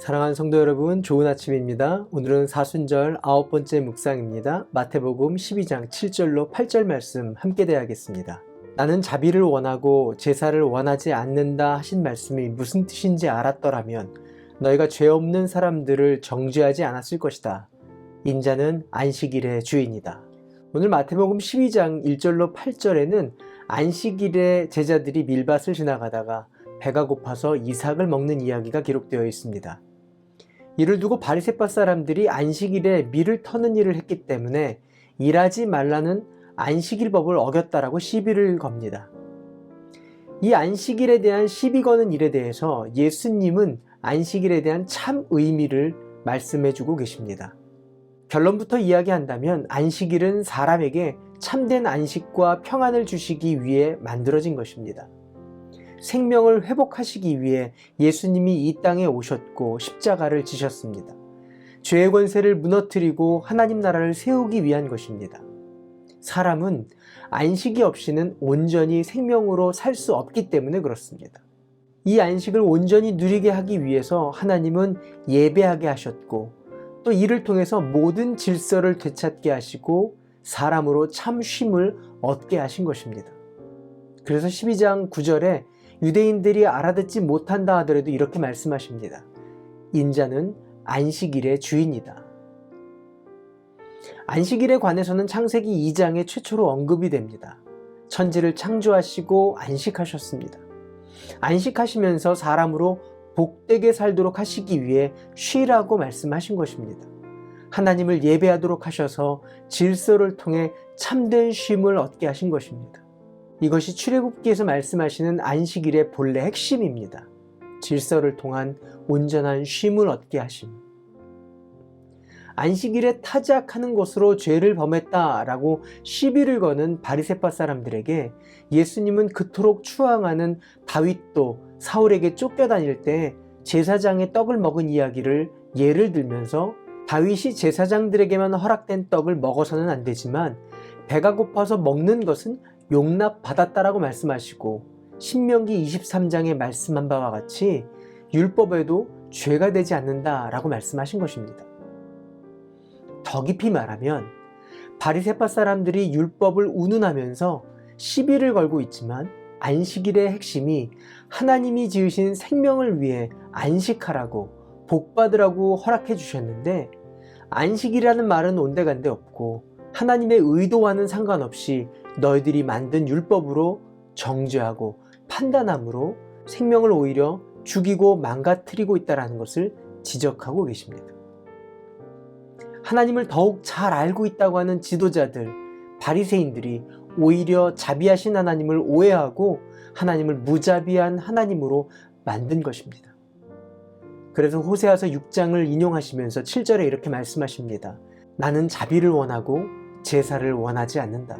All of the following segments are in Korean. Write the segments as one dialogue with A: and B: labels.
A: 사랑하는 성도 여러분, 좋은 아침입니다. 오늘은 사순절 9번째 묵상입니다. 마태복음 12장 7절로 8절 말씀 함께 대하겠습니다. 나는 자비를 원하고 제사를 원하지 않는다 하신 말씀이 무슨 뜻인지 알았더라면 너희가 죄 없는 사람들을 정죄하지 않았을 것이다. 인자는 안식일의 주인이다. 오늘 마태복음 12장 1절로 8절에는 안식일에 제자들이 밀밭을 지나가다가 배가 고파서 이삭을 먹는 이야기가 기록되어 있습니다. 이를 두고 바리새파 사람들이 안식일에 밀을 터는 일을 했기 때문에 일하지 말라는 안식일법을 어겼다라고 시비를 겁니다. 이 안식일에 대한 시비 거는 일에 대해서 예수님은 안식일에 대한 참 의미를 말씀해주고 계십니다. 결론부터 이야기한다면 안식일은 사람에게 참된 안식과 평안을 주시기 위해 만들어진 것입니다. 생명을 회복하시기 위해 예수님이 이 땅에 오셨고 십자가를 지셨습니다. 죄의 권세를 무너뜨리고 하나님 나라를 세우기 위한 것입니다. 사람은 안식이 없이는 온전히 생명으로 살 수 없기 때문에 그렇습니다. 이 안식을 온전히 누리게 하기 위해서 하나님은 예배하게 하셨고 또 이를 통해서 모든 질서를 되찾게 하시고 사람으로 참 쉼을 얻게 하신 것입니다. 그래서 12장 9절에 유대인들이 알아듣지 못한다 하더라도 이렇게 말씀하십니다. 인자는 안식일의 주인이다. 안식일에 관해서는 창세기 2장에 최초로 언급이 됩니다. 천지를 창조하시고 안식하셨습니다. 안식하시면서 사람으로 복되게 살도록 하시기 위해 쉬라고 말씀하신 것입니다. 하나님을 예배하도록 하셔서 질서를 통해 참된 쉼을 얻게 하신 것입니다. 이것이 출애굽기에서 말씀하시는 안식일의 본래 핵심입니다. 질서를 통한 온전한 쉼을 얻게 하심. 안식일에 타작하는 것으로 죄를 범했다라고 시비를 거는 바리새파 사람들에게 예수님은 그토록 추앙하는 다윗도 사울에게 쫓겨다닐 때 제사장의 떡을 먹은 이야기를 예를 들면서 다윗이 제사장들에게만 허락된 떡을 먹어서는 안 되지만 배가 고파서 먹는 것은 용납받았다라고 말씀하시고 신명기 23장에 말씀한 바와 같이 율법에도 죄가 되지 않는다라고 말씀하신 것입니다. 더 깊이 말하면 바리새파 사람들이 율법을 운운하면서 시비를 걸고 있지만 안식일의 핵심이 하나님이 지으신 생명을 위해 안식하라고 복받으라고 허락해 주셨는데 안식이라는 말은 온데간데 없고 하나님의 의도와는 상관없이 너희들이 만든 율법으로 정죄하고 판단함으로 생명을 오히려 죽이고 망가뜨리고 있다는 것을 지적하고 계십니다. 하나님을 더욱 잘 알고 있다고 하는 지도자들, 바리새인들이 오히려 자비하신 하나님을 오해하고 하나님을 무자비한 하나님으로 만든 것입니다. 그래서 호세아서 6장을 인용하시면서 7절에 이렇게 말씀하십니다. 나는 자비를 원하고 제사를 원하지 않는다.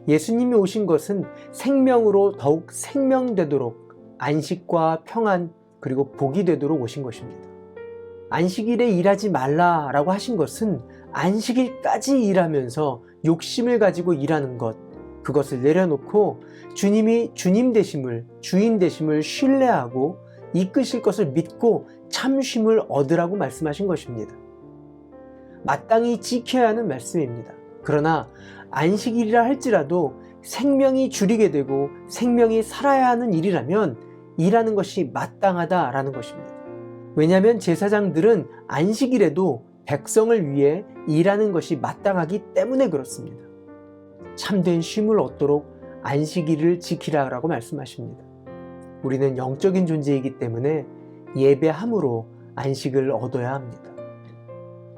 A: 예수님이 오신 것은 생명으로 더욱 생명되도록 안식과 평안 그리고 복이 되도록 오신 것입니다. 안식일에 일하지 말라라고 하신 것은 안식일까지 일하면서 욕심을 가지고 일하는 것, 그것을 내려놓고 주님이 주님 되심을, 주인 되심을 신뢰하고 이끄실 것을 믿고 참 쉼을 얻으라고 말씀하신 것입니다. 마땅히 지켜야 하는 말씀입니다. 그러나 안식일이라 할지라도 생명이 줄이게 되고 생명이 살아야 하는 일이라면 일하는 것이 마땅하다라는 것입니다. 왜냐하면 제사장들은 안식일에도 백성을 위해 일하는 것이 마땅하기 때문에 그렇습니다. 참된 쉼을 얻도록 안식일을 지키라고 말씀하십니다. 우리는 영적인 존재이기 때문에 예배함으로 안식을 얻어야 합니다.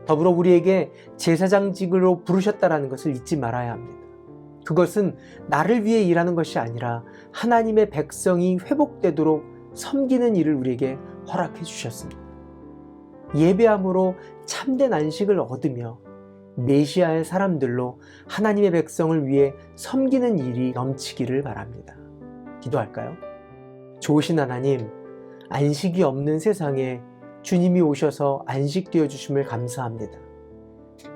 A: 더불어 우리에게 제사장직으로 부르셨다는 것을 잊지 말아야 합니다. 그것은 나를 위해 일하는 것이 아니라 하나님의 백성이 회복되도록 섬기는 일을 우리에게 허락해 주셨습니다. 예배함으로 참된 안식을 얻으며 메시아의 사람들로 하나님의 백성을 위해 섬기는 일이 넘치기를 바랍니다. 기도할까요? 좋으신 하나님, 안식이 없는 세상에 주님이 오셔서 안식되어 주심을 감사합니다.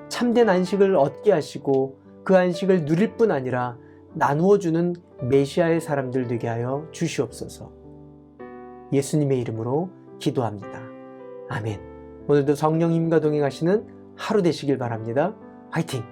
A: 참된 안식을 얻게 하시고 그 안식을 누릴 뿐 아니라 나누어 주는 메시아의 사람들 되게 하여 주시옵소서. 예수님의 이름으로 기도합니다. 아멘. 오늘도 성령님과 동행하시는 하루 되시길 바랍니다. 화이팅!